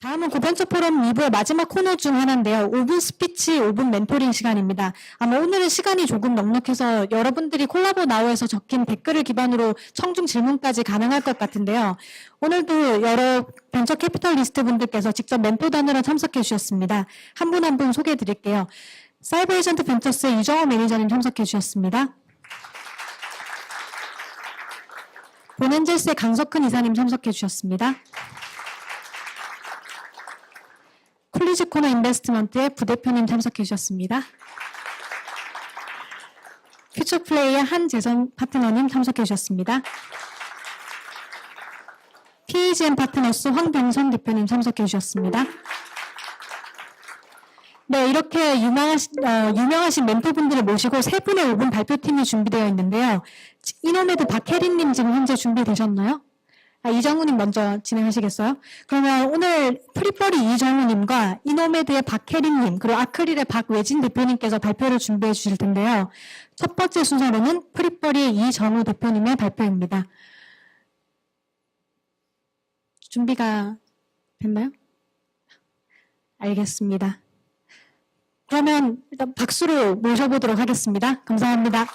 다음은 고벤처 포럼 2부의 마지막 코너 중 하나인데요. 5분 스피치, 5분 멘토링 시간입니다. 아마 오늘은 시간이 조금 넉넉해서 여러분들이 콜라보 나우에서 적힌 댓글을 기반으로 청중 질문까지 가능할 것 같은데요. 오늘도 여러 벤처 캐피털리스트 분들께서 직접 멘토단으로 참석해 주셨습니다. 한 분 한 분 소개해 드릴게요. 사이버 에이전트 벤처스의 유정호 매니저님 참석해 주셨습니다. 본엔젤스의 강석훈 이사님 참석해 주셨습니다. 쿨리즈 코너 인베스트먼트의 부대표님 참석해 주셨습니다. 퓨처플레이의 한재선 파트너님 참석해 주셨습니다. PAGM 파트너스 황병선 대표님 참석해 주셨습니다. 네, 이렇게 유명하신 멘토분들을 모시고 세 분의 5분 발표팀이 준비되어 있는데요. 이노메드 박혜린님 지금 현재 준비되셨나요? 이정우님 먼저 진행하시겠어요? 그러면 오늘 프리퍼리 이정우님과 이노메드의 박혜린님 그리고 아크릴의 박외진 대표님께서 발표를 준비해 주실 텐데요. 첫 번째 순서로는 프리퍼리의 이정우 대표님의 발표입니다. 준비가 됐나요? 알겠습니다. 그러면 일단 박수로 모셔보도록 하겠습니다. 감사합니다.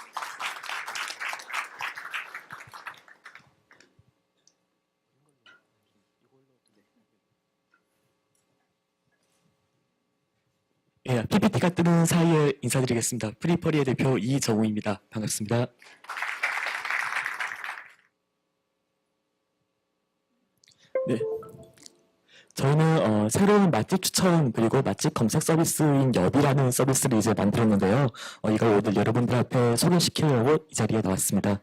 예, PPT가 뜨는 사이에 인사드리겠습니다. 프리퍼리의 대표 이정우입니다. 반갑습니다. 네. 저희는 새로운 맛집 추천 그리고 맛집 검색 서비스인 엽이라는 서비스를 이제 만들었는데요. 이걸 오늘 여러분들 앞에 소개시키려고 이 자리에 나왔습니다.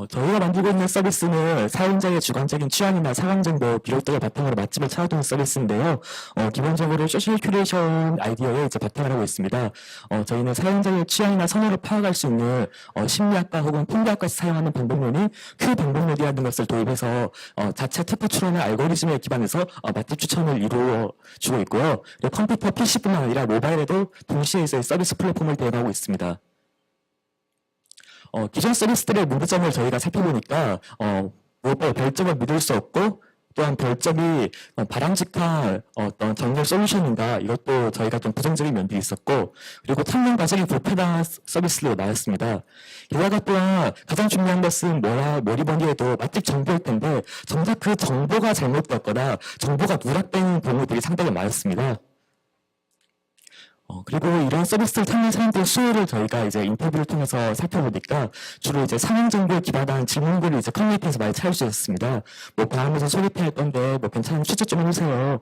저희가 만들고 있는 서비스는 사용자의 주관적인 취향이나 상황 정보, 기록 등을 바탕으로 맛집을 찾아두는 서비스인데요. 기본적으로 소셜 큐레이션 아이디어에 이제 바탕을 하고 있습니다. 저희는 사용자의 취향이나 선호를 파악할 수 있는 심리학과 혹은 통계학까지 사용하는 방법론이 그 방법론이라는 것을 도입해서 자체 태포 추론의 알고리즘에 기반해서 맛집 추천을 이루어 주고 있고요. 그리고 컴퓨터 PC뿐만 아니라 모바일에도 동시에 이제 서비스 플랫폼을 대응하고 있습니다. 기존 서비스들의 문제점을 저희가 살펴보니까 무엇보다 별점을 믿을 수 없고 또한 별점이 바람직한 어떤 정렬 솔루션인가 이것도 저희가 좀 부정적인 면도 있었고 그리고 탐문 과정이 불편한 서비스로 나왔습니다. 게다가 또한 가장 중요한 것은 뭐니 해도 맛집 정보일 텐데 정작 그 정보가 잘못되었거나 정보가 누락된 경우들이 상당히 많았습니다. 그리고 이런 서비스를 찾는 사람들의 수요를 저희가 이제 인터뷰를 통해서 살펴보니까 주로 이제 상황 정보에 기반한 질문들을 이제 커뮤니티에서 많이 찾을 수 있었습니다. 뭐 다음에서 소개팅할 건데 뭐 괜찮은 추천 좀 해주세요.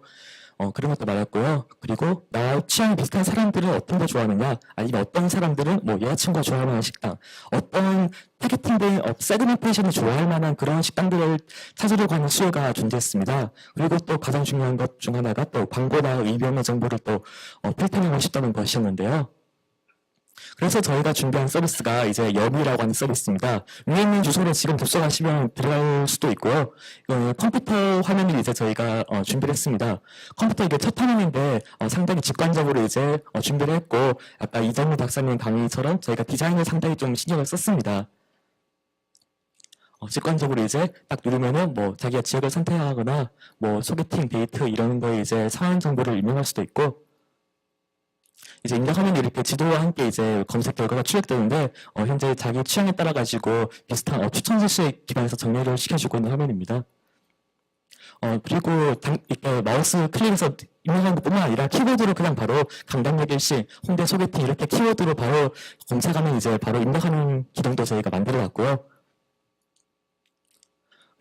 그런 것도 많았고요. 그리고 나 취향이 비슷한 사람들은 어떤 거 좋아하느냐, 아니면 어떤 사람들은 뭐 여자친구가 좋아할 만한 식당, 어떤 타겟팅된 세그멘테이션이 좋아할 만한 그런 식당들을 찾으려고 하는 수요가 존재했습니다. 그리고 또 가장 중요한 것 중 하나가 또 광고나 의견의 정보를 또 필터링하고 싶다는 것이었는데요. 그래서 저희가 준비한 서비스가 이제 엽이라고 하는 서비스입니다. 위에 있는 주소로 지금 접속하시면 들어갈 수도 있고요. 컴퓨터 화면을 이제 저희가 준비를 했습니다. 컴퓨터 이게 첫 화면인데 상당히 직관적으로 이제 준비를 했고 아까 이정우 박사님 강의처럼 저희가 디자인을 상당히 좀 신경을 썼습니다. 직관적으로 이제 딱 누르면은 뭐 자기가 지역을 선택하거나 뭐 소개팅, 데이트 이런 거에 이제 상황 정보를 입력할 수도 있고 이제 입력하면 이렇게 지도와 함께 이제 검색 결과가 출력되는데 현재 자기 취향에 따라 가지고 비슷한 추천 실시에 기반해서 정렬을 시켜주고 있는 화면입니다. 그리고 이렇게 마우스 클릭해서 입력하는 것뿐만 아니라 키보드로 그냥 바로 강남역 일시, 홍대 소개팅 이렇게 키워드로 바로 검색하면 이제 바로 입력하는 기능도 저희가 만들어놨고요.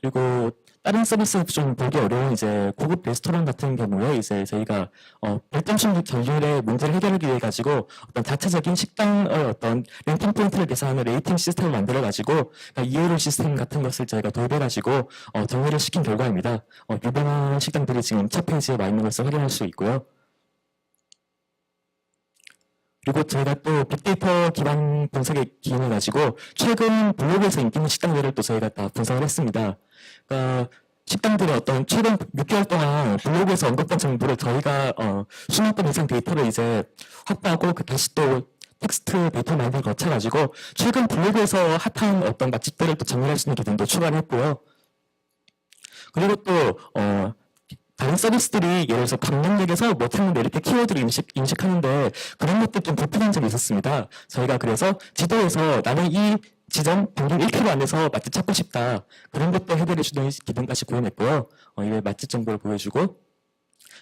그리고 다른 서비스 좀 보기 어려운 이제 고급 레스토랑 같은 경우에 이제 저희가 별점식 전율의 문제를 해결하기 위해 가지고 어떤 자체적인 식당의 어떤 랭킹 포인트를 계산하는 레이팅 시스템을 만들어 가지고 이해로 시스템 같은 것을 저희가 도입해 가지고 정리를 시킨 결과입니다. 유명한 식당들이 지금 첫 페이지에 와 있는 것을 확인할 수 있고요. 그리고 저희가 또 빅데이터 기반 분석의 기능을 가지고 최근 블로그에서 인기 있는 식당들을 또 저희가 다 분석을 했습니다. 그러니까 식당들의 어떤 최근 6개월 동안 블로그에서 언급된 정보를 저희가 수만 건 이상 데이터를 이제 확보하고 다시 또 텍스트 데이터 마이닝을 거쳐가지고 최근 블로그에서 핫한 어떤 맛집들을 또 정리할 수 있는 기능도 추가를 했고요. 그리고 또 다른 서비스들이 예를 들어서 방문객에서 못하는데 이렇게 키워드를 인식하는데 그런 것들 좀 불편한 점이 있었습니다. 저희가 그래서 지도에서 나는 이 지점 반경 1km 안에서 맛집 찾고 싶다. 그런 것도 해결해주는 기능까지 구현했고요. 이게 맛집 정보를 보여주고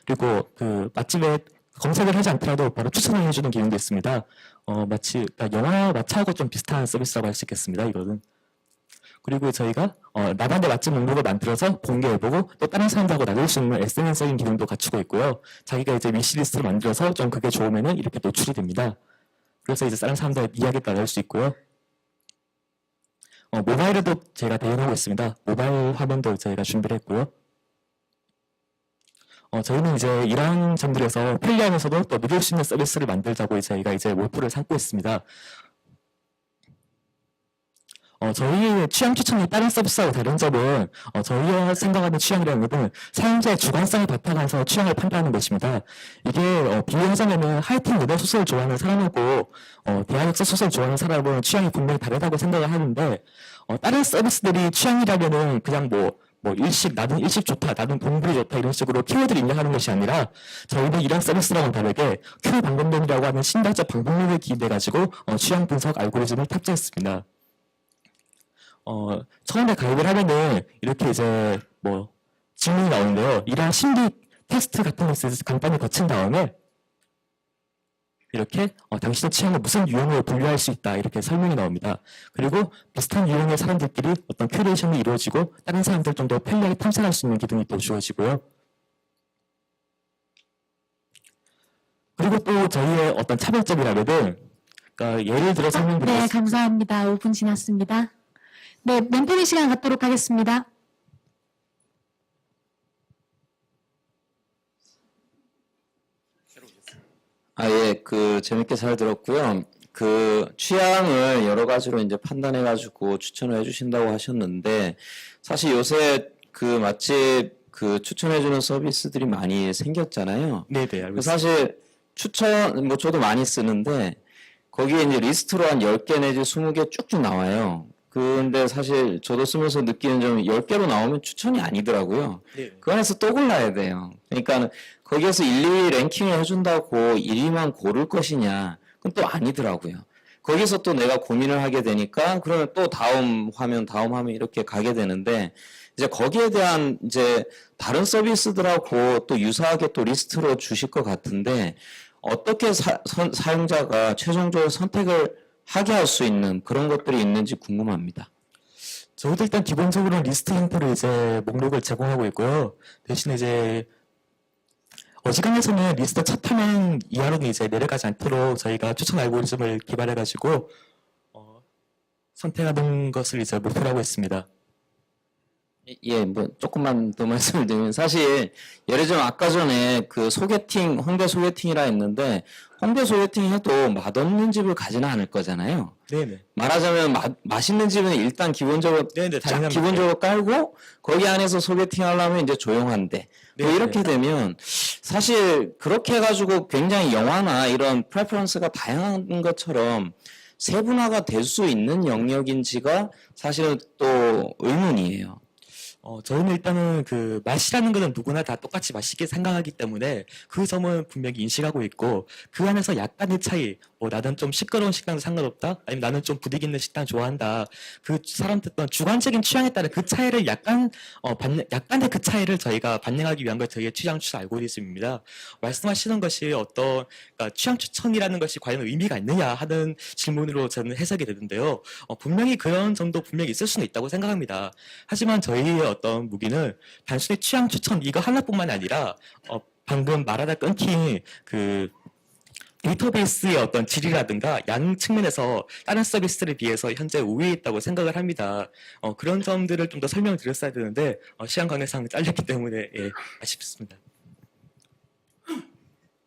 그리고 그 맛집에 검색을 하지 않더라도 바로 추천을 해주는 기능도 있습니다. 그러니까 영화 마차하고 좀 비슷한 서비스라고 할 수 있겠습니다. 이거는. 그리고 저희가 나만의 맛집 목록을 만들어서 공개해보고 또 다른 사람들하고 나눌 수 있는 SNS적인 기능도 갖추고 있고요. 자기가 이제 위시리스트를 만들어서 좀 그게 좋으면은 이렇게 노출이 됩니다. 그래서 이제 다른 사람들과 이야기를 나눌 수 있고요. 모바일에도 저희가 대응하고 있습니다. 모바일 화면도 저희가 준비를 했고요. 저희는 이제 이런 점들에서 편리하면서도 또 믿을 수 있는 서비스를 만들자고 저희가 이제 목표를 삼고 있습니다. 저희의 취향 추천이 다른 서비스하고 다른 점은 저희가 생각하는 취향이라는 것은 사용자의 주관성을 바탕해서 취향을 판단하는 것입니다. 이게 비교하자면은 하이틴 노벨 소설을 좋아하는 사람하고 대학 역사 소설을 좋아하는 사람은 취향이 분명히 다르다고 생각을 하는데 다른 서비스들이 취향이라면은 그냥 나는 일식 좋다, 나는 동물이 좋다 이런 식으로 키워드를 입력하는 것이 아니라 저희는 이런 서비스랑은 다르게 Q 방법론이라고 하는 신발적 방법론을 기인해가지고 취향 분석 알고리즘을 탑재했습니다. 처음에 가입을 하면은 이렇게 이제 질문이 나오는데요. 이러한 심리 테스트 같은 것을 간단히 거친 다음에 이렇게 당신의 취향은 무슨 유형으로 분류할 수 있다 이렇게 설명이 나옵니다. 그리고 비슷한 유형의 사람들끼리 어떤 큐레이션이 이루어지고 다른 사람들 좀 더 편리하게 탐색할 수 있는 기능이 또 주어지고요. 그리고 또 저희의 어떤 차별점이라면은 그러니까 예를 들어 네, 설명드리겠습니다. 감사합니다. 5분 지났습니다. 네, 멘토링 시간 갖도록 하겠습니다. 예, 재밌게 잘 들었고요. 취향을 여러 가지로 이제 판단해가지고 추천을 해주신다고 하셨는데, 사실 요새 맛집 추천해주는 서비스들이 많이 생겼잖아요. 네네, 알겠습니다. 사실 추천, 저도 많이 쓰는데, 거기에 이제 리스트로 한 10개 내지 20개 쭉쭉 나와요. 근데 사실 저도 쓰면서 느끼는 점은 10개로 나오면 추천이 아니더라고요. 네. 그 안에서 또 골라야 돼요. 그러니까 거기에서 1, 2위 랭킹을 해준다고 1위만 고를 것이냐? 그건 또 아니더라고요. 거기서 또 내가 고민을 하게 되니까 그러면 또 다음 화면 이렇게 가게 되는데 이제 거기에 대한 이제 다른 서비스들하고 또 유사하게 또 리스트로 주실 것 같은데 어떻게 사용자가 최종적으로 선택을 하게 할 수 있는 그런 것들이 있는지 궁금합니다. 저희도 일단 기본적으로 리스트 형태로 이제 목록을 제공하고 있고요. 대신에 이제 어지간해서는 리스트 첫 화면 이하로는 이제 내려가지 않도록 저희가 추천 알고리즘을 개발해가지고 선택하는 것을 이제 목표로 하고 있습니다. 예, 조금만 더 말씀을 드리면, 사실, 예를 들면 아까 전에 홍대 소개팅이라 했는데, 홍대 소개팅 해도 맛없는 집을 가지는 않을 거잖아요. 네네. 말하자면, 맛있는 집은 일단 기본적으로, 네네, 당연합니다. 기본적으로 깔고, 거기 안에서 소개팅 하려면 이제 조용한데, 네네. 이렇게 되면, 사실, 그렇게 해가지고 굉장히 영화나 이런 프레퍼런스가 다양한 것처럼, 세분화가 될 수 있는 영역인지가 사실은 또 의문이에요. 저희는 일단은 맛이라는 것은 누구나 다 똑같이 맛있게 생각하기 때문에 그 점은 분명히 인식하고 있고 그 안에서 약간의 차이, 나는 좀 시끄러운 식당도 상관없다, 아니면 나는 좀 분위기 있는 식당 좋아한다. 그 사람들 어떤 주관적인 취향에 따른 그 차이를 약간의 그 차이를 저희가 반영하기 위한 게 저희의 취향 추천 알고리즘입니다. 말씀하시는 것이 그러니까 취향 추천이라는 것이 과연 의미가 있느냐 하는 질문으로 저는 해석이 되는데요. 분명히 그런 점도 분명히 있을 수는 있다고 생각합니다. 하지만 저희의 어떤 무기는 단순히 취향 추천 이거 하나뿐만 아니라 방금 말하다 끊긴 데이터베이스의 어떤 질이라든가 양 측면에서 다른 서비스들에 비해서 현재 우위에 있다고 생각을 합니다. 그런 점들을 좀 더 설명을 드렸어야 되는데 시간 관계상 잘렸기 때문에 아쉽습니다.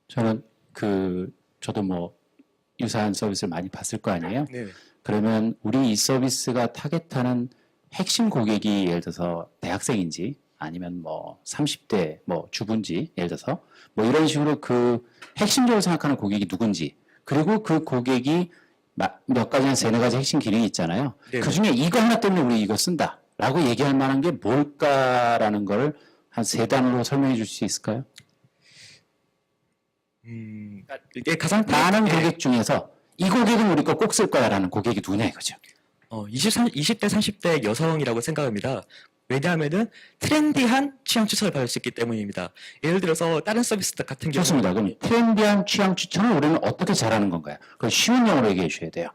저는 저도 유사한 서비스를 많이 봤을 거 아니에요. 네. 그러면 우리 이 서비스가 타겟하는 핵심 고객이 예를 들어서 대학생인지 아니면 30대 주부인지 예를 들어서 이런 식으로 핵심적으로 생각하는 고객이 누군지, 그리고 그 고객이 몇 가지 한 3-4가지 핵심 기능이 있잖아요. 네네. 그 중에 이거 하나 때문에 우리 이거 쓴다. 라고 얘기할 만한 게 뭘까라는 걸 한 세 단어로 설명해 줄 수 있을까요? 그러니까 이게 가장 많은 예, 고객 중에서 이 고객은 우리 거 꼭 쓸 거야라는 고객이 누구냐 이거죠. 20대, 30대 여성이라고 생각합니다. 왜냐하면은 트렌디한 취향 추천을 받을 수 있기 때문입니다. 예를 들어서 다른 서비스 같은 경우 좋습니다. 그럼 트렌디한 취향 추천을 우리는 어떻게 잘하는 건가요? 그걸 쉬운 영어로 얘기해 주셔야 돼요.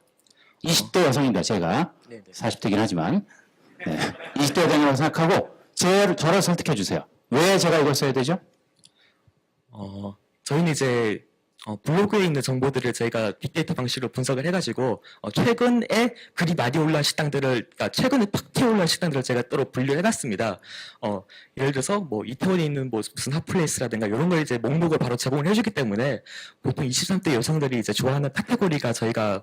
20대 여성입니다. 제가 네네. 40대긴 하지만 20대 여성이라고 생각하고 저를 설득해 주세요. 왜 제가 이걸 써야 되죠? 저희는 이제 블로그에 있는 정보들을 저희가 빅데이터 방식으로 분석을 해가지고 최근에 글이 많이 올라온 식당들을 그러니까 최근에 팍 튀어 올라온 식당들을 제가 따로 분류해놨습니다. 예를 들어서 뭐 이태원에 있는 뭐 무슨 핫플레이스라든가 이런 걸 이제 목록을 바로 제공을 해주기 때문에 보통 23대 여성들이 이제 좋아하는 카테고리가 저희가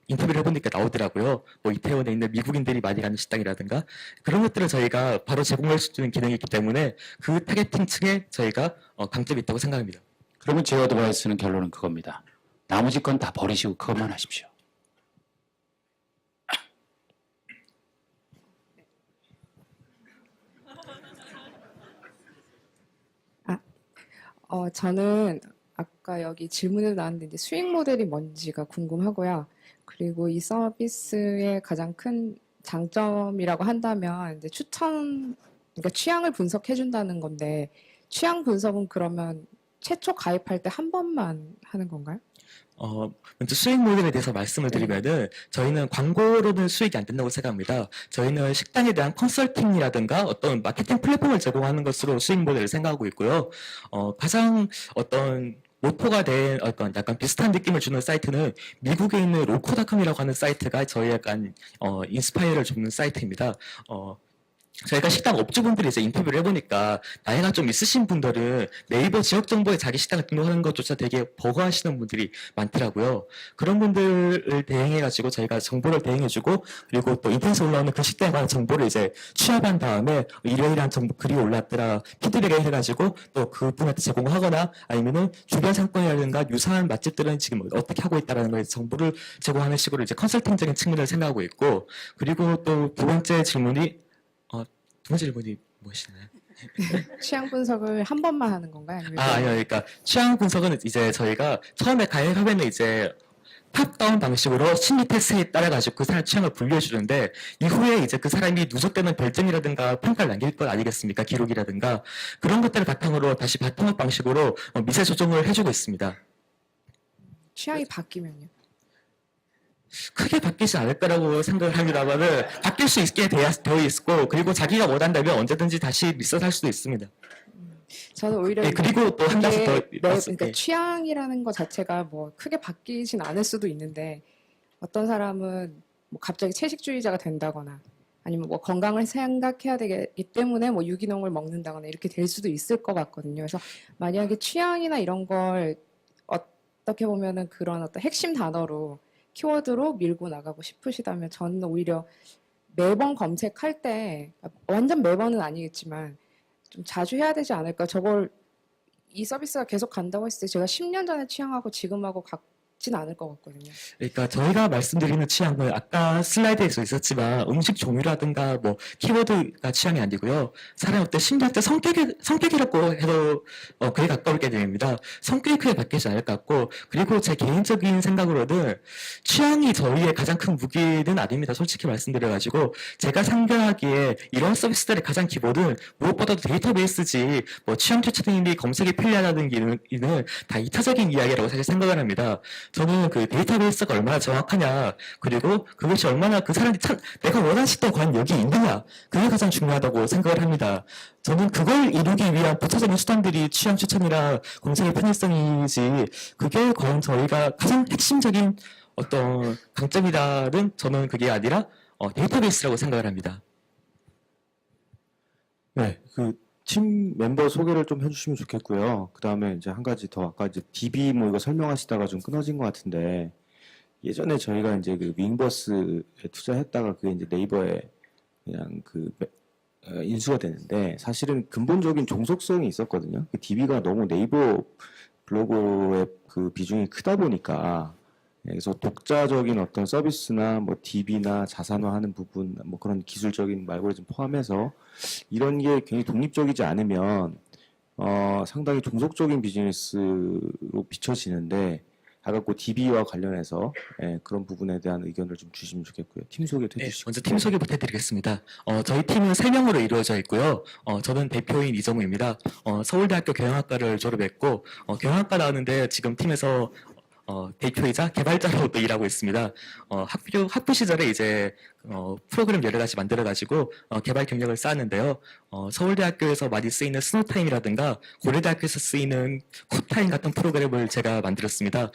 인터뷰를 해보니까 나오더라고요. 뭐 이태원에 있는 미국인들이 많이 가는 식당이라든가 그런 것들을 저희가 바로 제공할 수 있는 기능이 있기 때문에 그 타겟팅층에 저희가 강점이 있다고 생각합니다. 그러면 제 어드바이스는 결론은 그겁니다. 나머지 건 다 버리시고 그것만 하십시오. 저는 아까 여기 질문에도 나왔는데 이제 수익 모델이 뭔지가 궁금하고요. 그리고 이 서비스의 가장 큰 장점이라고 한다면 이제 그러니까 취향을 분석해 준다는 건데 취향 분석은 그러면 최초 가입할 때 한 번만 하는 건가요? 먼저 수익 모델에 대해서 말씀을 드리면은 저희는 광고로는 수익이 안 된다고 생각합니다. 저희는 식당에 대한 컨설팅이라든가 어떤 마케팅 플랫폼을 제공하는 것으로 수익 모델을 생각하고 있고요. 가장 어떤 모토가 된 어떤 약간 비슷한 느낌을 주는 사이트는 미국에 있는 로코닷컴이라고 하는 사이트가 저희 약간 인스파이어를 주는 사이트입니다. 저희가 식당 업주분들이 이제 인터뷰를 해보니까 나이가 좀 있으신 분들은 네이버 지역 정보에 자기 식당을 등록하는 것조차 되게 버거워하시는 분들이 많더라고요. 그런 분들을 대행해가지고 저희가 정보를 대행해주고 그리고 또 인터넷에 올라오는 그 식당에 관한 정보를 이제 취합한 다음에 이러이러한 정보 글이 올랐더라 피드백을 해가지고 또 그분한테 제공하거나 아니면은 주변 상권이라든가 유사한 맛집들은 지금 어떻게 하고 있다라는 걸 정보를 제공하는 식으로 이제 컨설팅적인 측면을 생각하고 있고 그리고 또 두 번째 질문이 두 번째 질문이 무엇이나요? 취향 분석을 한 번만 하는 건가요? 아니면 아니요. 그러니까 취향 분석은 이제 저희가 처음에 가입하면 이제 탑다운 방식으로 심리 테스트에 따라 가지고 그 사람 취향을 분류해 주는데 이후에 이제 그 사람이 누적되는 별점이라든가 평가를 남길 것 아니겠습니까? 기록이라든가 그런 것들을 바탕으로 다시 바탕업 방식으로 미세 조정을 해주고 있습니다. 취향이 바뀌면요? 크게 바뀌지 않을 거라고 생각을 합니다만은 바뀔 수 있게 되어 있고 그리고 자기가 원한다면 언제든지 다시 리셋할 수도 있습니다. 저는 오히려 네, 그리고 또 한 가지 더 그러니까 네. 취향이라는 것 자체가 뭐 크게 바뀌진 않을 수도 있는데 어떤 사람은 뭐 갑자기 채식주의자가 된다거나 아니면 뭐 건강을 생각해야 되기 때문에 뭐 유기농을 먹는다거나 이렇게 될 수도 있을 것 같거든요. 그래서 만약에 취향이나 이런 걸 어떻게 보면은 그런 어떤 핵심 단어로 키워드로 밀고 나가고 싶으시다면 저는 오히려 매번 검색할 때 완전 매번은 아니겠지만 좀 자주 해야 되지 않을까. 이 서비스가 계속 간다고 했을 때 제가 10년 전에 취향하고 지금하고 같진 않을 것 같거든요. 그러니까 저희가 말씀드리는 취향은 아까 슬라이드에서 있었지만 음식 종류라든가 뭐 키워드가 취향이 아니고요. 사람의 어떤 심리학적 성격이라고 해도 그에 가까울게 됩니다. 성격이 크게 바뀌지 않을 것 같고 그리고 제 개인적인 생각으로는 취향이 저희의 가장 큰 무기는 아닙니다. 솔직히 말씀드려가지고 제가 상대하기에 이런 서비스들의 가장 기본은 무엇보다도 데이터베이스지 뭐 취향 추천이 검색이 편리하다는 기능은 다 이타적인 이야기라고 사실 생각을 합니다. 저는 그 데이터베이스가 얼마나 정확하냐 그리고 그것이 얼마나 그 사람이 내가 원하는 식당 과연 여기 있느냐 그게 가장 중요하다고 생각을 합니다. 저는 그걸 이루기 위한 부차적인 수단들이 취향 추천이나 검색의 편의성이지 그게 과연 저희가 가장 핵심적인 어떤 강점이다는 저는 그게 아니라 데이터베이스라고 생각을 합니다. 네, 팀 멤버 소개를 좀 해주시면 좋겠고요. 그 다음에 이제 한 가지 더 아까 이제 DB 뭐 이거 설명하시다가 좀 끊어진 것 같은데 예전에 저희가 이제 그 윙버스에 투자했다가 그게 이제 네이버에 그냥 인수가 되는데 사실은 근본적인 종속성이 있었거든요. 그 DB가 너무 네이버 블로그의 그 비중이 크다 보니까 그래서 독자적인 어떤 서비스나 뭐 DB나 자산화하는 부분, 뭐 그런 기술적인 알고리즘 포함해서 이런 게 굉장히 독립적이지 않으면 상당히 종속적인 비즈니스로 비춰지는데 아까 그 DB와 관련해서 그런 부분에 대한 의견을 좀 주시면 좋겠고요. 팀 소개도 네, 해주시고. 먼저 팀 소개부터 해드리겠습니다. 저희 팀은 3명으로 이루어져 있고요. 저는 대표인 이정우입니다. 서울대학교 경영학과를 졸업했고, 경영학과 나왔는데 지금 팀에서 대표이자 개발자로 또 일하고 있습니다. 학부 시절에 이제 프로그램 여러 가지 만들어가지고 개발 경력을 쌓았는데요. 서울대학교에서 많이 쓰이는 스노타임이라든가 고려대학교에서 쓰이는 쿨타임 같은 프로그램을 제가 만들었습니다.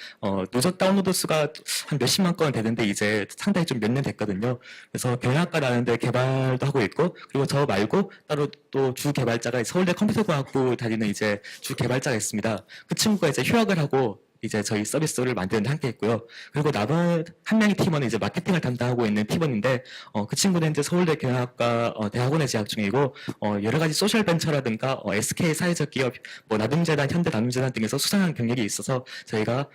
누적 다운로드 수가 한 몇십만 건 되는데 이제 상당히 좀 몇 년 됐거든요. 그래서 경영학과 나왔는데 개발도 하고 있고, 그리고 저 말고 따로 또 주 개발자가 서울대 컴퓨터공학부 다니는 이제 주 개발자가 있습니다. 그 친구가 이제 휴학을 하고 이제 저희 서비스를 만드는 데 함께 했고요. 그리고 남은 한 명의 팀원은 이제 마케팅을 담당하고 있는 팀원인데, 그 친구는 이제 서울대 경영학과 대학원에 재학 중이고, 여러 가지 소셜 벤처라든가 SK 사회적 기업, 뭐 나눔재단, 현대 나눔재단 등에서 수상한 경력이 있어서 저희가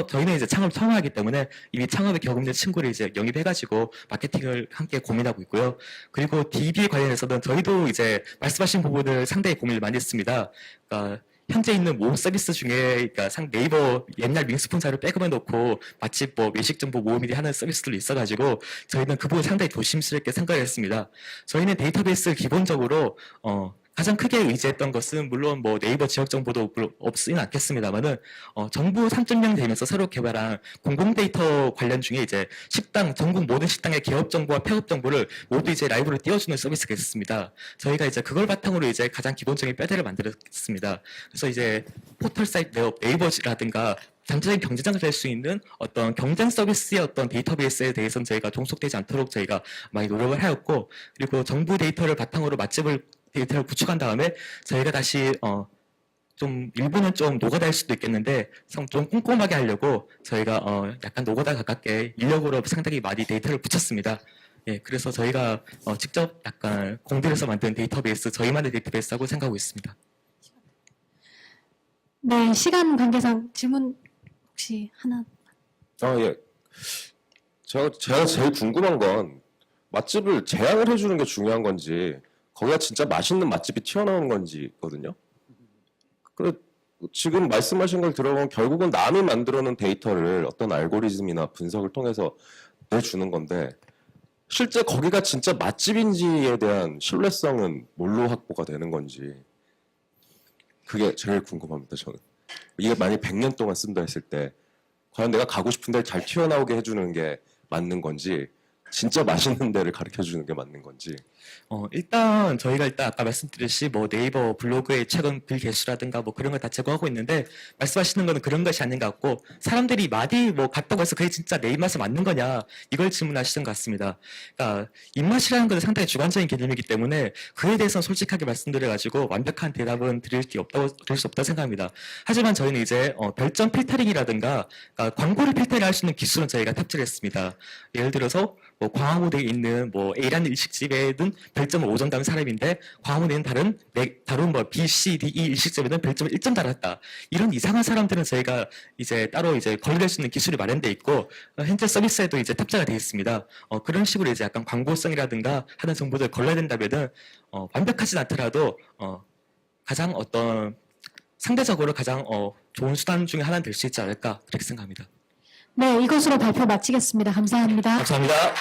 저희는 이제 창업 처음 하기 때문에 이미 창업에 경험 있는 친구를 이제 영입해가지고 마케팅을 함께 고민하고 있고요. 그리고 DB 관련해서는 저희도 이제 말씀하신 부분을 상당히 고민을 많이 했습니다. 그러니까 현재 있는 모험 서비스 중에 그러니까 네이버 옛날 윙스폰사를 백업해 놓고 마치 뭐 외식 정보 모음이리 하는 서비스들이 있어가지고 저희는 그 부분 상당히 조심스럽게 생각을 했습니다. 저희는 데이터베이스 기본적으로 가장 크게 의지했던 것은 물론 뭐 네이버 지역 정보도 없지는 않겠습니다만은 정부 3.0 되면서 새로 개발한 공공 데이터 관련 중에 이제 식당 전국 모든 식당의 개업 정보와 폐업 정보를 모두 이제 라이브로 띄워주는 서비스가 있습니다. 저희가 이제 그걸 바탕으로 이제 가장 기본적인 뼈대를 만들었습니다. 그래서 이제 포털 사이트 네이버라든가 전체적인 경쟁자가 될 수 있는 어떤 경쟁 서비스의 어떤 데이터베이스에 대해서는 저희가 종속되지 않도록 저희가 많이 노력을 하였고, 그리고 정부 데이터를 바탕으로 데이터를 구축한 다음에 저희가 다시 좀 일부는 좀 노가다일 수도 있겠는데 좀 꼼꼼하게 하려고 저희가 약간 노가다 가깝게 인력으로 상당히 많이 데이터를 붙였습니다. 예, 그래서 저희가 직접 약간 공들여서 만든 데이터베이스, 저희만의 데이터베이스라고 생각하고 있습니다. 네, 시간 관계상 질문 혹시 하나? 예. 제가 제일 궁금한 건 맛집을 제안을 해주는 게 중요한 건지 거기가 진짜 맛있는 맛집이 튀어나오는 건지거든요. 지금 말씀하신 걸 들어보면 결국은 남이 만들어놓은 데이터를 어떤 알고리즘이나 분석을 통해서 내주는 건데 실제 거기가 진짜 맛집인지에 대한 신뢰성은 뭘로 확보가 되는 건지 그게 제일 궁금합니다. 저는 이게 만약 100년 동안 쓴다 했을 때 과연 내가 가고 싶은 데를 잘 튀어나오게 해주는 게 맞는 건지 진짜 맛있는 데를 가르쳐주는 게 맞는 건지. 일단 저희가 아까 말씀드렸듯이 뭐 네이버 블로그의 최근 글 개수라든가 뭐 그런 걸 다 제공하고 있는데 말씀하시는 거는 그런 것이 아닌 것 같고 사람들이 많이 뭐 갔다고 해서 그게 진짜 내 입맛에 맞는 거냐 이걸 질문하시는 것 같습니다. 그러니까 입맛이라는 것은 상당히 주관적인 개념이기 때문에 그에 대해서는 솔직하게 말씀드려가지고 완벽한 대답은 드릴 수 없다고 생각합니다. 하지만 저희는 이제 별점 필터링이라든가 그러니까 광고를 필터링할 수 있는 기술은 저희가 탑재를 했습니다. 예를 들어서 뭐 광화문에 있는 뭐 A라는 일식집에는 별점을 5점 달은 사람인데 광화문에 있는 다른 뭐 B, C, D, E 일식집에는 별점을 1점 달았다. 이런 이상한 사람들은 저희가 이제 따로 이제 걸릴 수 있는 기술이 마련돼 있고 현재 서비스에도 이제 탑재가 되어 있습니다. 그런 식으로 이제 약간 광고성이라든가 하는 정보들 걸러야 된다면은 완벽하진 않더라도 가장 어떤 상대적으로 가장 좋은 수단 중에 하나는 될 수 있지 않을까 그렇게 생각합니다. 네, 이것으로 발표 마치겠습니다. 감사합니다. 감사합니다.